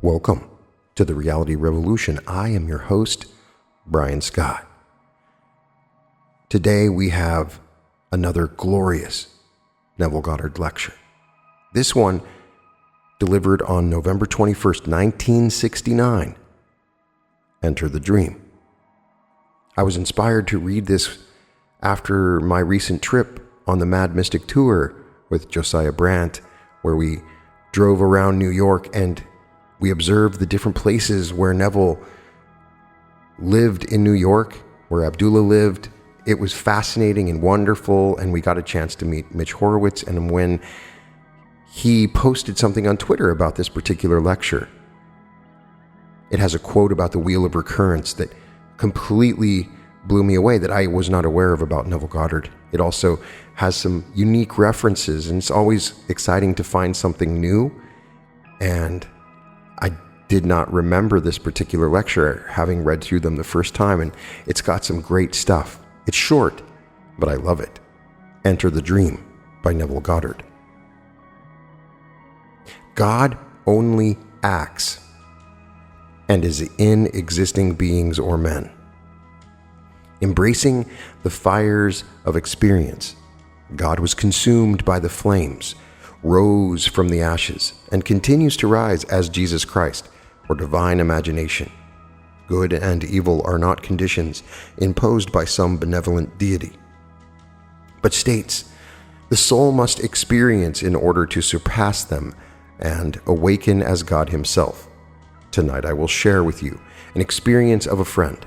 Welcome to the Reality Revolution. I am your host, Brian Scott. Today we have another glorious Neville Goddard lecture. This one delivered on November 21st, 1969. Enter the Dream. I was inspired to read this after my recent trip on the Mad Mystic Tour with Josiah Brandt, where we drove around New York and we observed the different places where Neville lived in New York, where Abdullah lived. It was fascinating and wonderful, and we got a chance to meet Mitch Horowitz. And when he posted something on Twitter about this particular lecture, it has a quote about the Wheel of Recurrence that completely blew me away, that I was not aware of about Neville Goddard. It also has some unique references, and it's always exciting to find something new. And I did not remember this particular lecture, having read through them the first time, and it's got some great stuff. It's short, but I love it. Enter the Dream by Neville Goddard. God only acts and is in existing beings or men. Embracing the fires of experience, God was consumed by the flames, rose from the ashes, and continues to rise as Jesus Christ, or divine imagination. Good and evil are not conditions imposed by some benevolent deity, but states the soul must experience in order to surpass them and awaken as God himself. Tonight I will share with you an experience of a friend,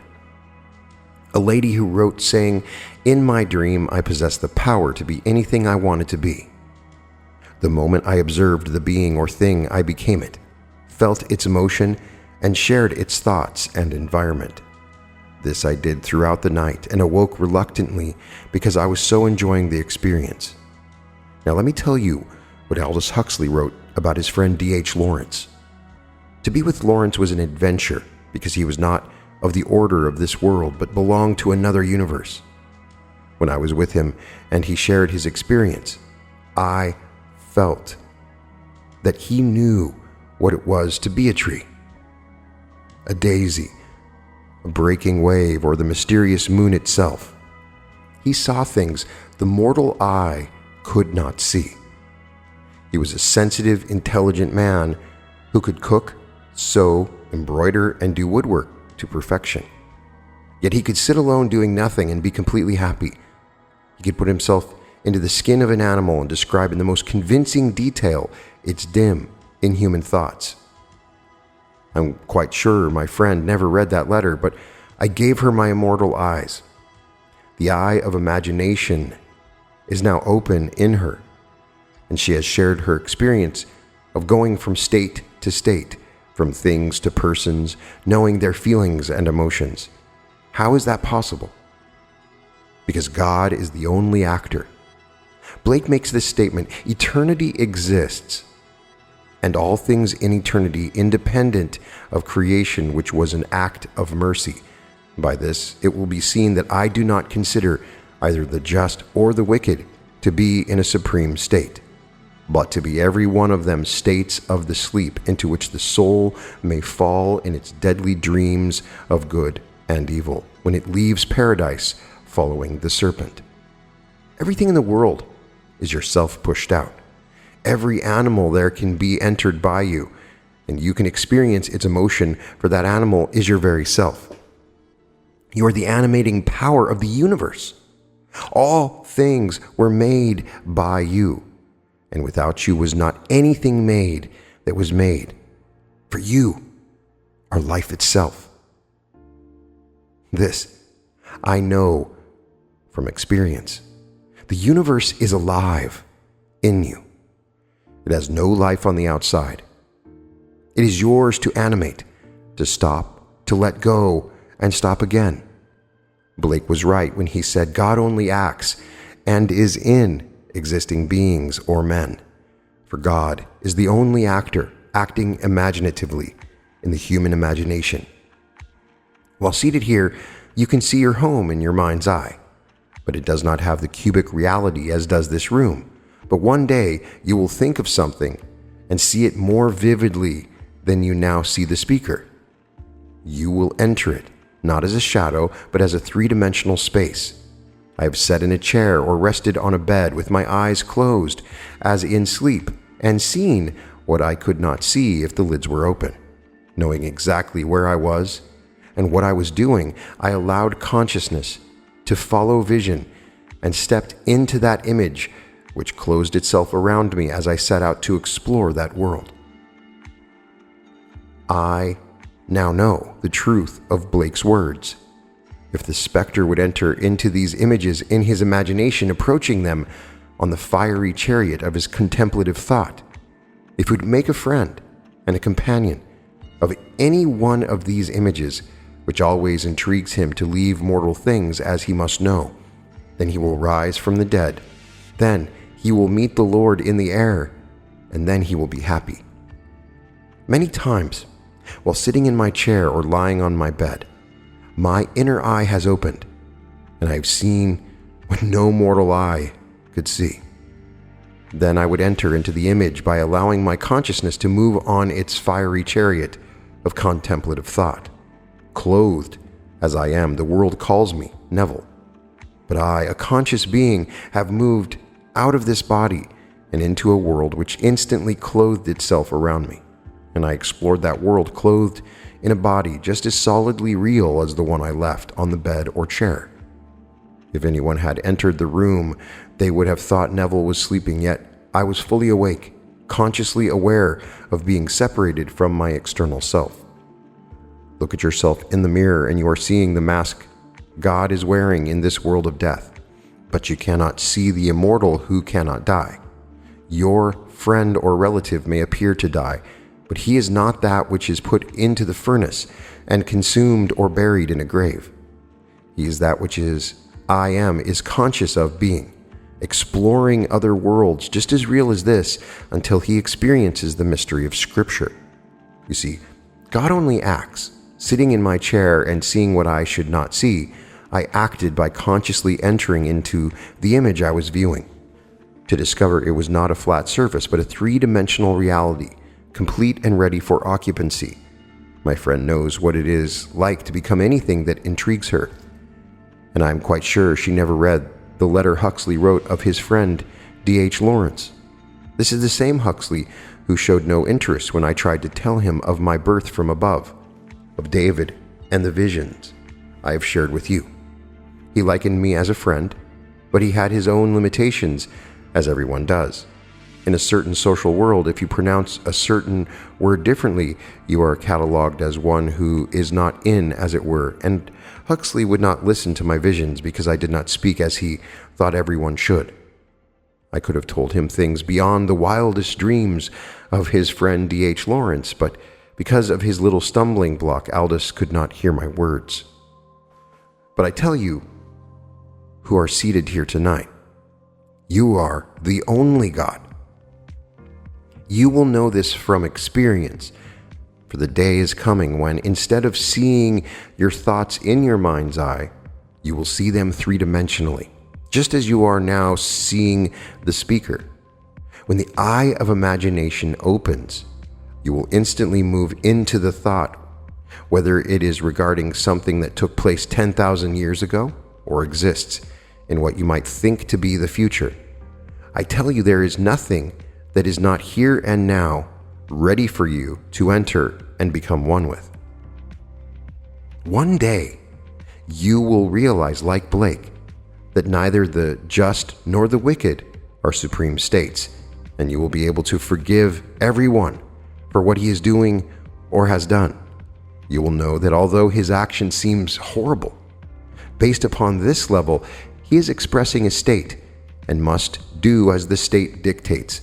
a lady who wrote saying, "In my dream I possessed the power to be anything I wanted to be. The moment I observed the being or thing, I became it, felt its emotion, and shared its thoughts and environment. This I did throughout the night and awoke reluctantly because I was so enjoying the experience." Now let me tell you what Aldous Huxley wrote about his friend D.H. Lawrence. To be with Lawrence was an adventure because he was not of the order of this world but belonged to another universe. When I was with him and he shared his experience, I felt that he knew what it was to be a tree, a daisy, a breaking wave, or the mysterious moon itself. He saw things the mortal eye could not see. He was a sensitive, intelligent man who could cook, sew, embroider, and do woodwork to perfection. Yet he could sit alone doing nothing and be completely happy. He could put himself into the skin of an animal and describe in the most convincing detail its dim, inhuman thoughts. I'm quite sure my friend never read that letter, but I gave her my immortal eyes. The eye of imagination is now open in her, and she has shared her experience of going from state to state, from things to persons, knowing their feelings and emotions. How is that possible? Because God is the only actor. Blake makes this statement: eternity exists, and all things in eternity independent of creation, which was an act of mercy. By this it will be seen that I do not consider either the just or the wicked to be in a supreme state, but to be every one of them states of the sleep into which the soul may fall in its deadly dreams of good and evil, when it leaves paradise following the serpent. Everything in the world is yourself pushed out. Every animal there can be entered by you, and you can experience its emotion, for that animal is your very self. You are the animating power of the universe. All things were made by you, and without you was not anything made that was made. For you are life itself. This I know from experience. The universe is alive in you. It has no life on the outside. It is yours to animate, to stop, to let go, and stop again. Blake was right when he said God only acts and is in existing beings or men. For God is the only actor acting imaginatively in the human imagination. While seated here, you can see your home in your mind's eye, but it does not have the cubic reality as does this room. But one day you will think of something and see it more vividly then you now see the speaker. You will enter it, not as a shadow, but as a three-dimensional space. I have sat in a chair or rested on a bed with my eyes closed, as in sleep, and seen what I could not see if the lids were open. Knowing exactly where I was and what I was doing, I allowed consciousness to follow vision and stepped into that image, which closed itself around me as I set out to explore that world. I now know the truth of Blake's words. If the specter would enter into these images in his imagination, approaching them on the fiery chariot of his contemplative thought, if he would make a friend and a companion of any one of these images, which always intrigues him to leave mortal things as he must know, then he will rise from the dead. Then he will meet the Lord in the air, and then he will be happy. Many times, while sitting in my chair or lying on my bed, my inner eye has opened, and I have seen what no mortal eye could see. Then I would enter into the image by allowing my consciousness to move on its fiery chariot of contemplative thought. Clothed as I am, the world calls me Neville. But I, a conscious being, have moved out of this body and into a world which instantly clothed itself around me. And I explored that world clothed in a body just as solidly real as the one I left on the bed or chair. If anyone had entered the room, they would have thought Neville was sleeping, yet I was fully awake, consciously aware of being separated from my external self. Look at yourself in the mirror and you are seeing the mask God is wearing in this world of death, but you cannot see the immortal who cannot die. Your friend or relative may appear to die, but he is not that which is put into the furnace and consumed or buried in a grave. He is that which I am conscious of being, exploring other worlds just as real as this until he experiences the mystery of Scripture. You see, God only acts. Sitting in my chair and seeing what I should not see, I acted by consciously entering into the image I was viewing, to discover it was not a flat surface, but a three-dimensional reality, complete and ready for occupancy. My friend knows what it is like to become anything that intrigues her, and I am quite sure she never read the letter Huxley wrote of his friend D.H. Lawrence. This is the same Huxley who showed no interest when I tried to tell him of my birth from above, of David and the visions I have shared with you. He likened me as a friend, but he had his own limitations, as everyone does. In a certain social world, if you pronounce a certain word differently, you are catalogued as one who is not in, as it were, and Huxley would not listen to my visions because I did not speak as he thought everyone should. I could have told him things beyond the wildest dreams of his friend D.H. Lawrence, but because of his little stumbling block, Aldous could not hear my words. But I tell you, who are seated here tonight, you are the only God. You will know this from experience, for the day is coming when, instead of seeing your thoughts in your mind's eye, you will see them three-dimensionally, just as you are now seeing the speaker. When the eye of imagination opens, you will instantly move into the thought, whether it is regarding something that took place 10,000 years ago or exists in what you might think to be the future. I tell you, there is nothing that is not here and now, ready for you to enter and become one with. One day, you will realize, like Blake, that neither the just nor the wicked are supreme states, and you will be able to forgive everyone for what he is doing or has done. You will know that although his action seems horrible, based upon this level, he is expressing a state and must do as the state dictates.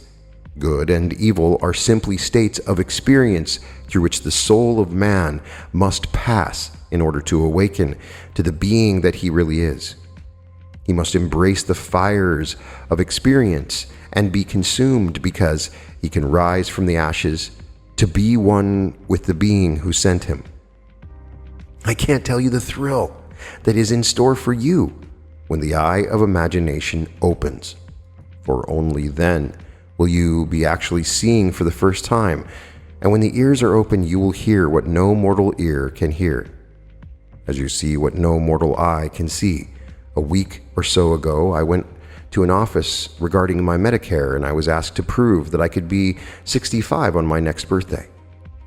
Good and evil are simply states of experience through which the soul of man must pass in order to awaken to the being that he really is. He must embrace the fires of experience and be consumed because he can rise from the ashes to be one with the being who sent him. I can't tell you the thrill that is in store for you when the eye of imagination opens, for only then will you be actually seeing for the first time, And when the ears are open, you will hear what no mortal ear can hear, as you see what no mortal eye can see. A week or so ago, I went to an office regarding my Medicare, and I was asked to prove that I could be 65 on my next birthday.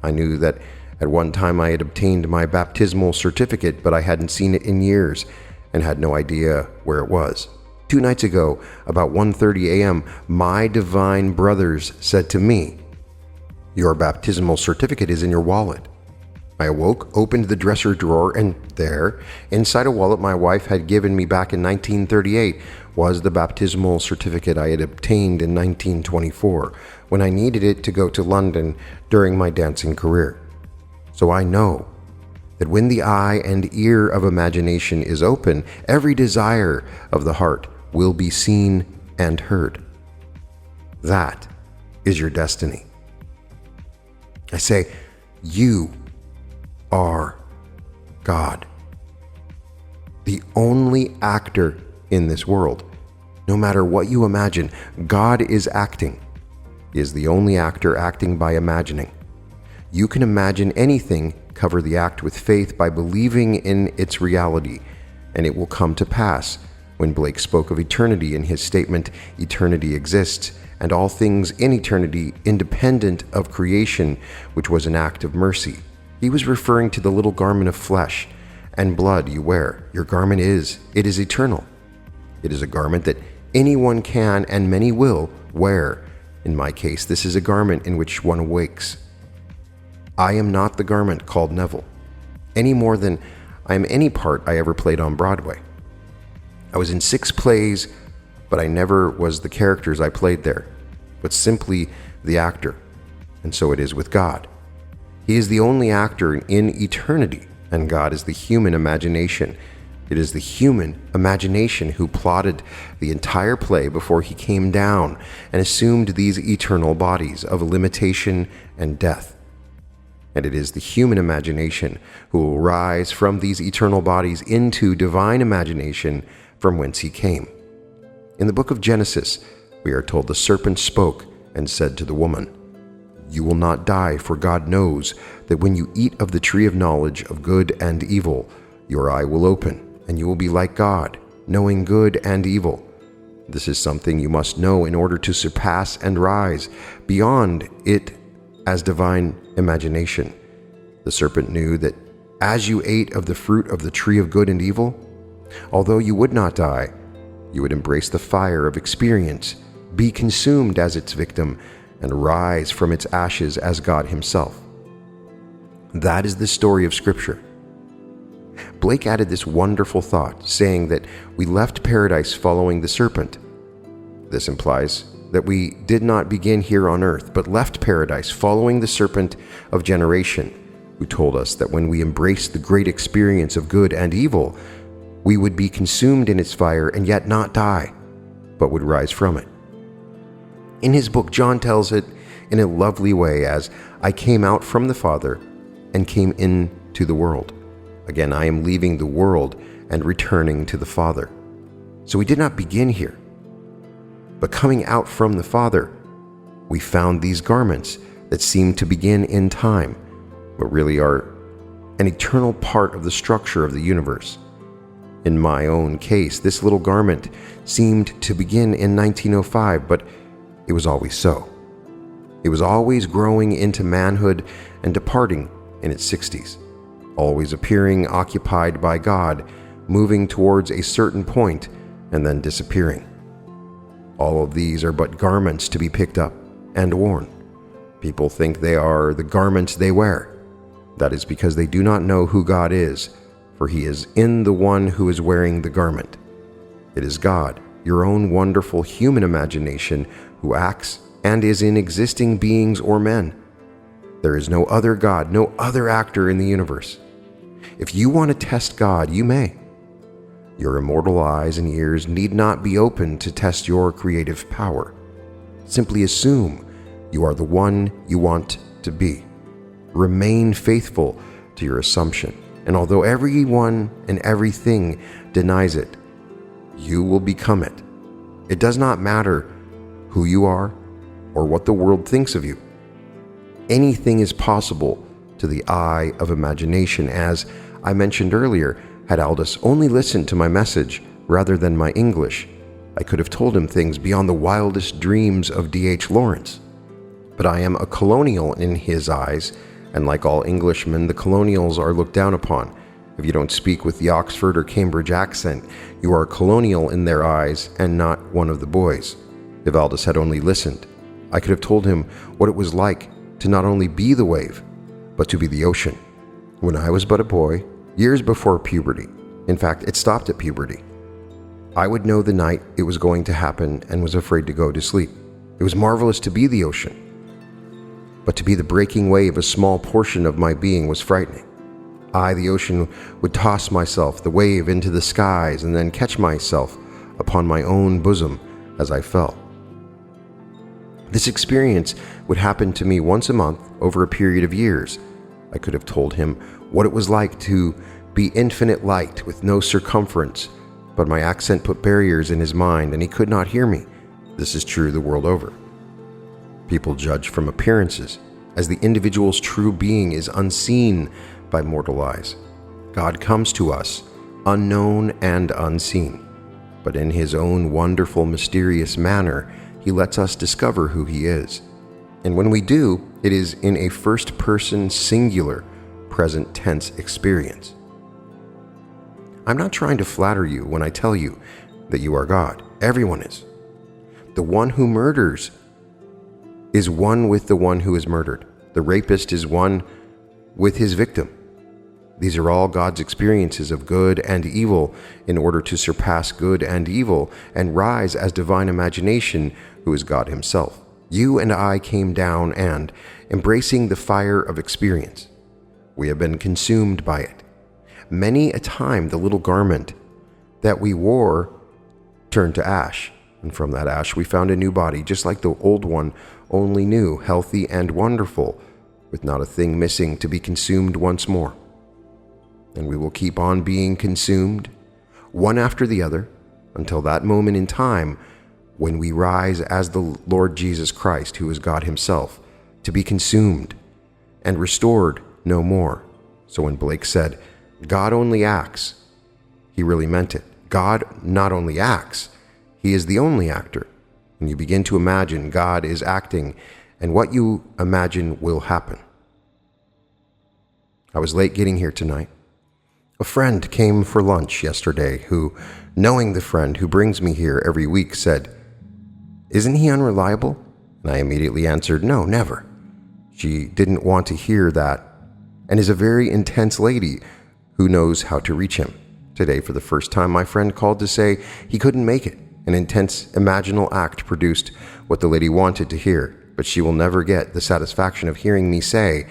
I knew that at one time I had obtained my baptismal certificate, but I hadn't seen it in years and had no idea where it was. 2 nights ago, about 1:30 a.m., my divine brothers said to me, "Your baptismal certificate is in your wallet." I awoke, opened the dresser drawer, and there, inside a wallet my wife had given me back in 1938, was the baptismal certificate I had obtained in 1924, when I needed it to go to London during my dancing career. So I know that when the eye and ear of imagination is open, every desire of the heart will be seen and heard. That is your destiny. I say, you are God, the only actor in this world. No matter what you imagine, God is acting. He is the only actor acting by imagining. You can imagine anything, cover the act with faith by believing in its reality, and it will come to pass. When Blake spoke of eternity in his statement, "Eternity exists, and all things in eternity independent of creation," which was an act of mercy, he was referring to the little garment of flesh and blood you wear. Your garment it is eternal. It is a garment that anyone can and many will wear. In my case, this is a garment in which one awakes. I am not the garment called Neville, any more than I am any part I ever played on Broadway. I was in 6 plays, but I never was the characters I played there, but simply the actor. And so it is with God. He is the only actor in eternity, and God is the human imagination. It is the human imagination who plotted the entire play before he came down and assumed these eternal bodies of limitation and death. And it is the human imagination who will rise from these eternal bodies into divine imagination from whence he came. In the book of Genesis, we are told the serpent spoke and said to the woman, "You will not die, for God knows that when you eat of the tree of knowledge of good and evil, your eye will open, and you will be like God, knowing good and evil." This is something you must know in order to surpass and rise beyond it as divine imagination. The serpent knew that as you ate of the fruit of the tree of good and evil, although you would not die, you would embrace the fire of experience, be consumed as its victim, and rise from its ashes as God himself. That is the story of Scripture. Blake added this wonderful thought, saying that we left paradise following the serpent. This implies that we did not begin here on earth, but left paradise following the serpent of generation, who told us that when we embraced the great experience of good and evil, we would be consumed in its fire and yet not die, but would rise from it. In his book, John tells it in a lovely way as, "I came out from the Father and came into the world. Again, I am leaving the world and returning to the Father." So we did not begin here, but coming out from the Father, we found these garments that seem to begin in time, but really are an eternal part of the structure of the universe. In my own case, this little garment seemed to begin in 1905, but it was always so. It was always growing into manhood and departing in its 60s, always appearing occupied by God, moving towards a certain point and then disappearing. All of these are but garments to be picked up and worn. People think they are the garments they wear. That is because they do not know who God is, for he is in the one who is wearing the garment. It is God, your own wonderful human imagination, who acts and is in existing beings or men. There is no other God, no other actor in the universe. If you want to test God, you may. Your immortal eyes and ears need not be open to test your creative power. Simply assume you are the one you want to be. Remain faithful to your assumption, and although everyone and everything denies it, you will become it. It does not matter who you are or what the world thinks of you. Anything is possible to the eye of imagination. As I mentioned earlier, had Aldous only listened to my message rather than my English, I could have told him things beyond the wildest dreams of D.H. Lawrence. But I am a colonial in his eyes, and like all Englishmen, the colonials are looked down upon. If you don't speak with the Oxford or Cambridge accent, you are a colonial in their eyes and not one of the boys. If Aldous had only listened, I could have told him what it was like to not only be the wave, but to be the ocean. When I was but a boy, years before puberty, in fact, it stopped at puberty, I would know the night it was going to happen and was afraid to go to sleep. It was marvelous to be the ocean, but to be the breaking wave, a small portion of my being, was frightening. I, the ocean, would toss myself, the wave, into the skies and then catch myself upon my own bosom as I fell. This experience would happen to me once a month over a period of years. I could have told him what it was like to be infinite light with no circumference, but my accent put barriers in his mind and he could not hear me. This is true the world over. People judge from appearances, as the individual's true being is unseen by mortal eyes. God comes to us, unknown and unseen, but in his own wonderful, mysterious manner, he lets us discover who he is. And when we do, it is in a first-person, singular, present tense experience. I'm not trying to flatter you when I tell you that you are God. Everyone is. The one who murders is one with the one who is murdered. The rapist is one with his victim. These are all God's experiences of good and evil in order to surpass good and evil and rise as divine imagination, who is God himself. You and I came down and, embracing the fire of experience, we have been consumed by it. Many a time the little garment that we wore turned to ash, and from that ash we found a new body, just like the old one, only new, healthy, and wonderful, with not a thing missing to be consumed once more. And we will keep on being consumed, one after the other, until that moment in time when we rise as the Lord Jesus Christ, who is God himself, to be consumed and restored no more. So when Blake said, God only acts, he really meant it. God not only acts, he is the only actor. And you begin to imagine God is acting, and what you imagine will happen. I was late getting here tonight. A friend came for lunch yesterday who, knowing the friend who brings me here every week, said, "Isn't he unreliable?" And I immediately answered, "No, never." She didn't want to hear that, and is a very intense lady who knows how to reach him. Today, for the first time, my friend called to say he couldn't make it. An intense imaginal act produced what the lady wanted to hear, but she will never get the satisfaction of hearing me say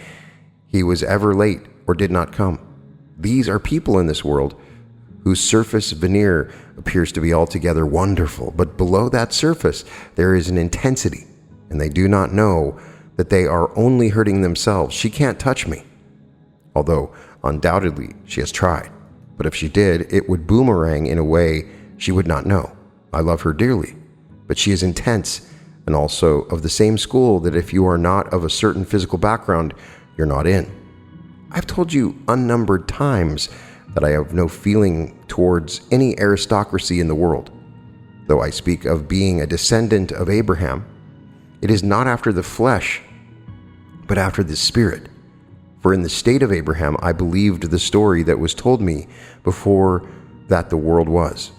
he was ever late or did not come. These are people in this world whose surface veneer appears to be altogether wonderful, but below that surface there is an intensity, and they do not know that they are only hurting themselves. She can't touch me, although undoubtedly she has tried, but if she did, it would boomerang in a way she would not know. I love her dearly, but she is intense and also of the same school that if you are not of a certain physical background, you're not in. I've told you unnumbered times that I have no feeling towards any aristocracy in the world. Though I speak of being a descendant of Abraham, it is not after the flesh, but after the spirit. For in the state of Abraham, I believed the story that was told me before that the world was.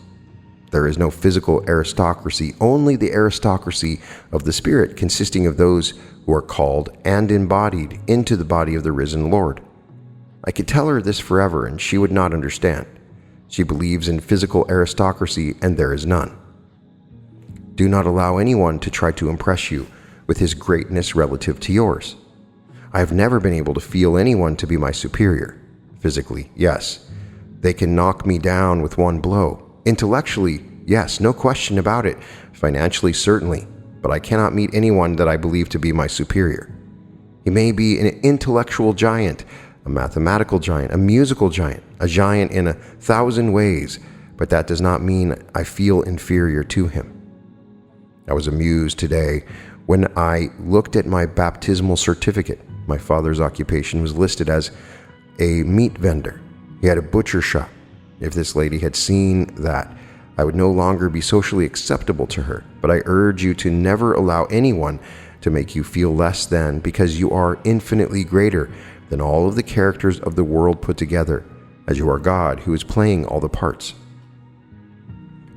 There is no physical aristocracy, only the aristocracy of the spirit, consisting of those who are called and embodied into the body of the risen Lord. I could tell her this forever, and she would not understand. She believes in physical aristocracy, and there is none. Do not allow anyone to try to impress you with his greatness relative to yours. I have never been able to feel anyone to be my superior. Physically, yes. They can knock me down with one blow. Intellectually, yes, no question about it. Financially, certainly. But I cannot meet anyone that I believe to be my superior. He may be an intellectual giant, a mathematical giant, a musical giant, a giant in 1,000 ways, but that does not mean I feel inferior to him. I was amused today when I looked at my baptismal certificate. My father's occupation was listed as a meat vendor. He had a butcher shop. If this lady had seen that, I would no longer be socially acceptable to her. But I urge you to never allow anyone to make you feel less than, because you are infinitely greater than all of the characters of the world put together, as you are God who is playing all the parts.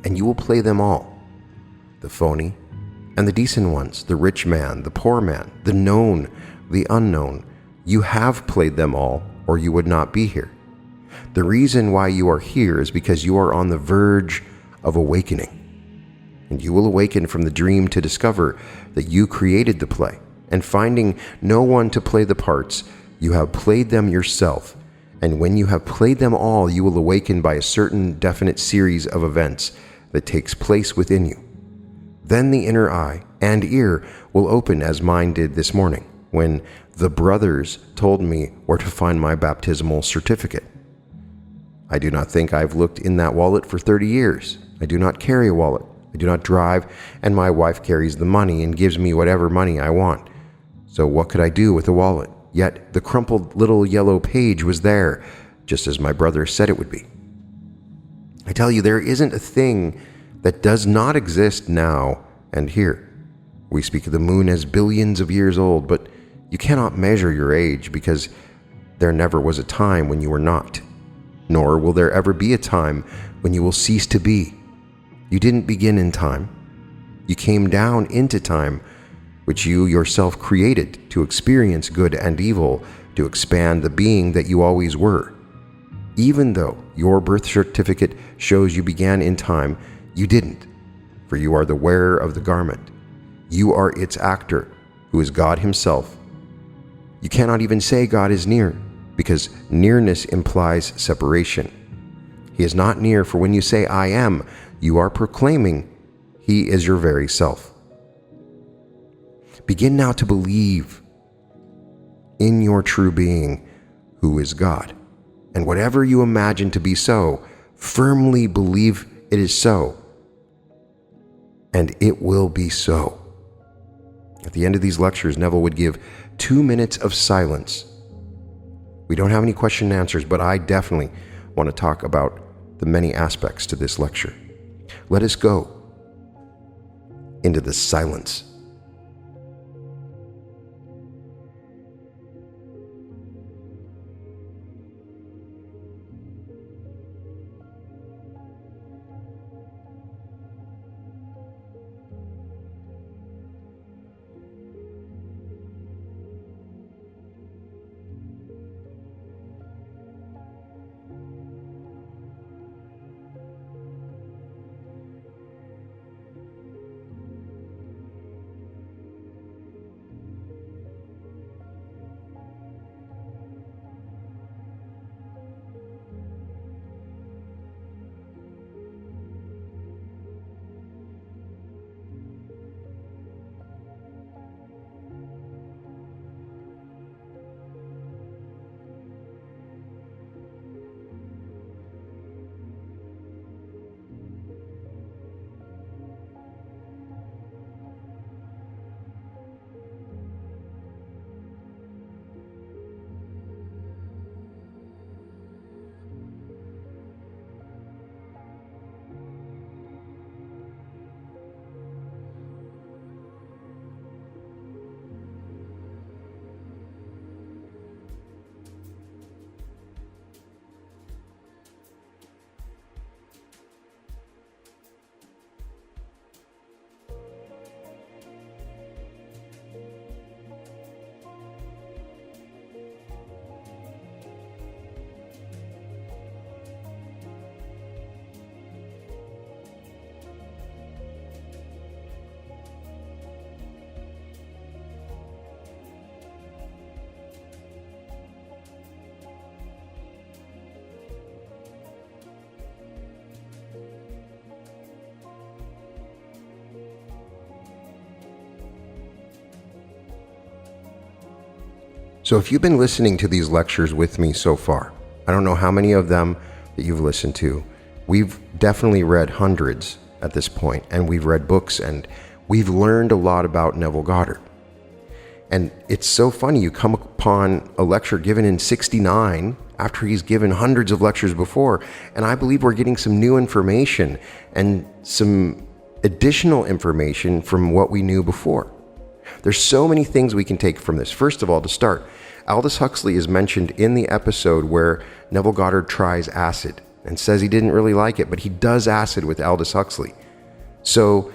And you will play them all, the phony and the decent ones, the rich man, the poor man, the known, the unknown. You have played them all, or you would not be here. The reason why you are here is because you are on the verge of awakening. And you will awaken from the dream to discover that you created the play. And finding no one to play the parts, you have played them yourself. And when you have played them all, you will awaken by a certain definite series of events that takes place within you. Then the inner eye and ear will open, as mine did this morning, when the brothers told me where to find my baptismal certificate. I do not think I've looked in that wallet for 30 years. I do not carry a wallet. I do not drive, and my wife carries the money and gives me whatever money I want. So what could I do with a wallet? Yet the crumpled little yellow page was there, just as my brother said it would be. I tell you, there isn't a thing that does not exist now and here. We speak of the moon as billions of years old, but you cannot measure your age, because there never was a time when you were not, nor will there ever be a time when you will cease to be. You didn't begin in time. You came down into time, which you yourself created to experience good and evil, to expand the being that you always were. Even though your birth certificate shows you began in time, you didn't, for you are the wearer of the garment. You are its actor, who is God himself. You cannot even say God is near, because nearness implies separation. He is not near, for when you say I am, you are proclaiming he is your very self. Begin now to believe in your true being, who is God. And whatever you imagine to be so, firmly believe it is so. And it will be so. At the end of these lectures, Neville would give 2 minutes of silence. We don't have any question and answers, but I definitely want to talk about the many aspects to this lecture. Let us go into the silence. So if you've been listening to these lectures with me so far, I don't know how many of them that you've listened to. We've definitely read hundreds at this point, and we've read books, and we've learned a lot about Neville Goddard. And it's so funny. You come upon a lecture given in 69 after he's given hundreds of lectures before. And I believe we're getting some new information and some additional information from what we knew before. There's so many things we can take from this. First of all, to start, Aldous Huxley is mentioned in the episode where Neville Goddard tries acid and says he didn't really like it, but he does acid with Aldous Huxley. So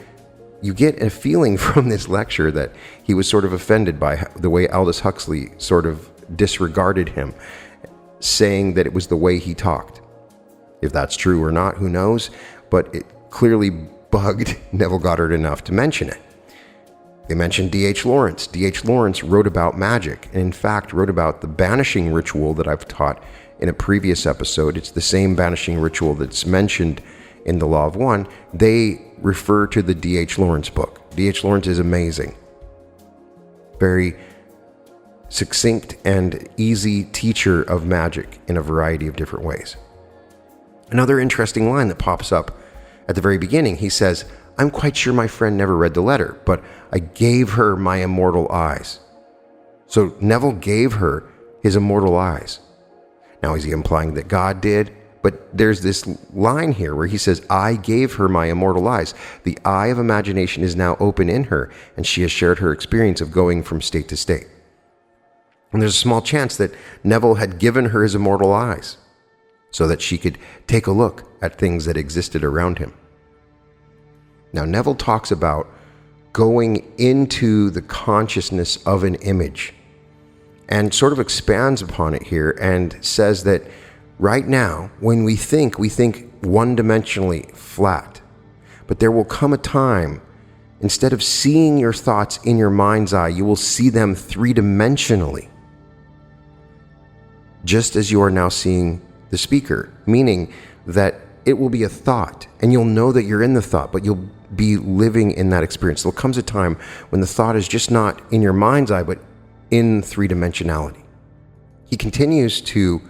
you get a feeling from this lecture that he was sort of offended by the way Aldous Huxley sort of disregarded him, saying that it was the way he talked. If that's true or not, who knows? But it clearly bugged Neville Goddard enough to mention it. They mentioned D.H. Lawrence. D.H. Lawrence wrote about magic, and in fact wrote about the banishing ritual that I've taught in a previous episode. It's the same banishing ritual that's mentioned in the Law of One. They refer to the D.H. Lawrence book. D.H. Lawrence is amazing. Very succinct and easy teacher of magic in a variety of different ways. Another interesting line that pops up at the very beginning, he says, "I'm quite sure my friend never read the letter, but I gave her my immortal eyes." So Neville gave her his immortal eyes. Now, is he implying that God did? But there's this line here where he says, "I gave her my immortal eyes. The eye of imagination is now open in her, and she has shared her experience of going from state to state." And there's a small chance that Neville had given her his immortal eyes so that she could take a look at things that existed around him. Now, Neville talks about going into the consciousness of an image and sort of expands upon it here and says that right now, when we think one-dimensionally flat. But there will come a time, instead of seeing your thoughts in your mind's eye, you will see them three-dimensionally, just as you are now seeing the speaker, meaning that it will be a thought, and you'll know that you're in the thought, but you'll be living in that experience. There comes a time when the thought is just not in your mind's eye, but in three-dimensionality. He continues to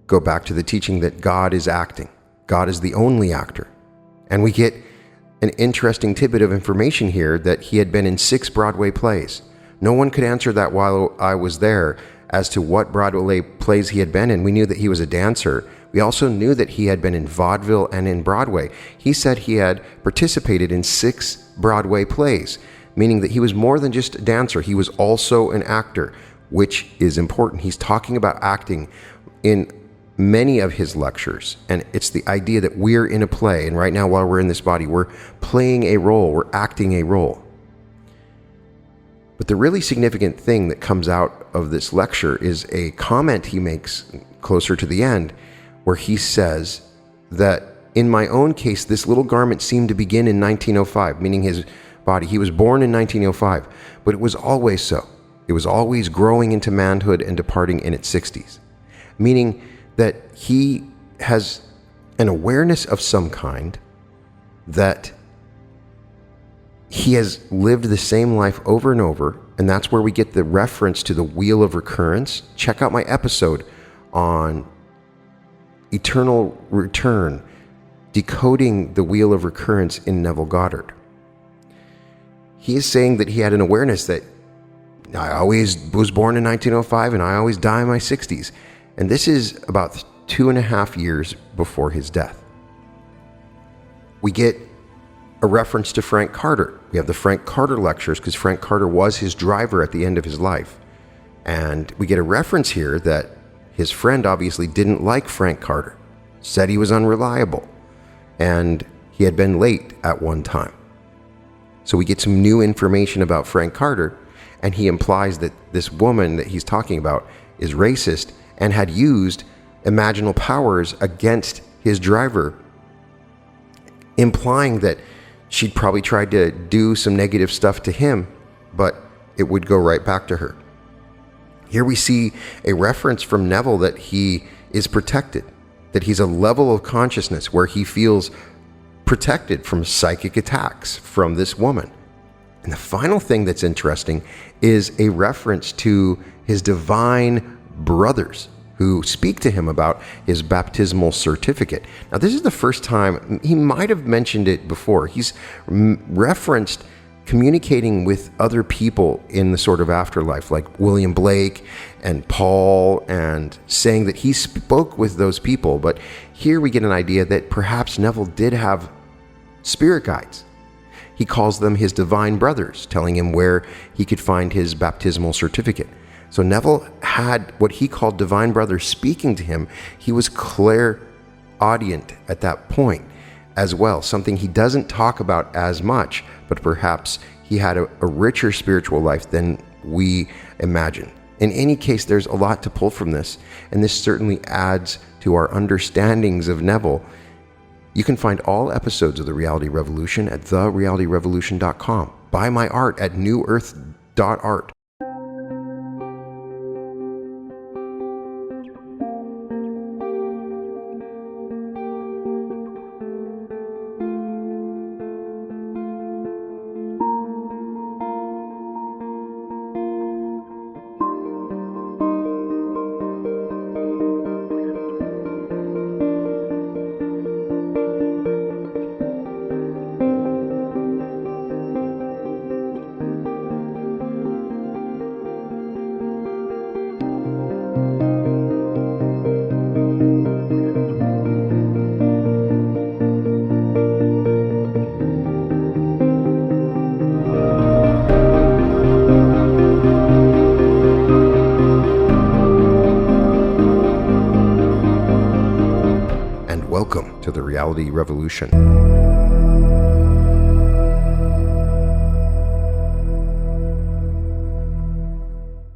go back to the teaching that God is acting. God is the only actor. And we get an interesting tidbit of information here that he had been in 6 Broadway plays. No one could answer that while I was there as to what Broadway plays he had been in. We knew that he was a dancer. We also knew that he had been in vaudeville and in Broadway. He said he had participated in 6 Broadway plays, meaning that he was more than just a dancer. He was also an actor, which is important. He's talking about acting in many of his lectures, and it's the idea that we're in a play, and right now while we're in this body, we're playing a role, we're acting a role. But the really significant thing that comes out of this lecture is a comment he makes closer to the end, where he says that in my own case, this little garment seemed to begin in 1905, meaning his body. He was born in 1905, but it was always so. It was always growing into manhood and departing in its 60s, meaning that he has an awareness of some kind, that he has lived the same life over and over, and that's where we get the reference to the wheel of recurrence. Check out my episode on eternal return, decoding the wheel of recurrence in Neville Goddard. He is saying that he had an awareness that I always was born in 1905 and I always die in my 60s. And this is about 2.5 years before his death. We get a reference to Frank Carter. We have the Frank Carter lectures because Frank Carter was his driver at the end of his life. And we get a reference here that his friend obviously didn't like Frank Carter, said he was unreliable, and he had been late at one time. So we get some new information about Frank Carter, and he implies that this woman that he's talking about is racist and had used imaginal powers against his driver, implying that she'd probably tried to do some negative stuff to him, but it would go right back to her. Here we see a reference from Neville that he is protected, that he's a level of consciousness where he feels protected from psychic attacks from this woman. And the final thing that's interesting is a reference to his divine brothers who speak to him about his baptismal certificate. Now, this is the first time, he might have mentioned it before. He's referenced communicating with other people in the sort of afterlife, like William Blake and Paul, and saying that he spoke with those people. But here we get an idea that perhaps Neville did have spirit guides. He calls them his divine brothers, telling him where he could find his baptismal certificate. So Neville had what he called divine brothers speaking to him. He was clairaudient at that point as well, something he doesn't talk about as much, but perhaps he had a richer spiritual life than we imagine. In any case, there's a lot to pull from this, and this certainly adds to our understandings of Neville. You can find all episodes of The Reality Revolution at therealityrevolution.com. Buy my art at newearth.art. Welcome to the Reality Revolution.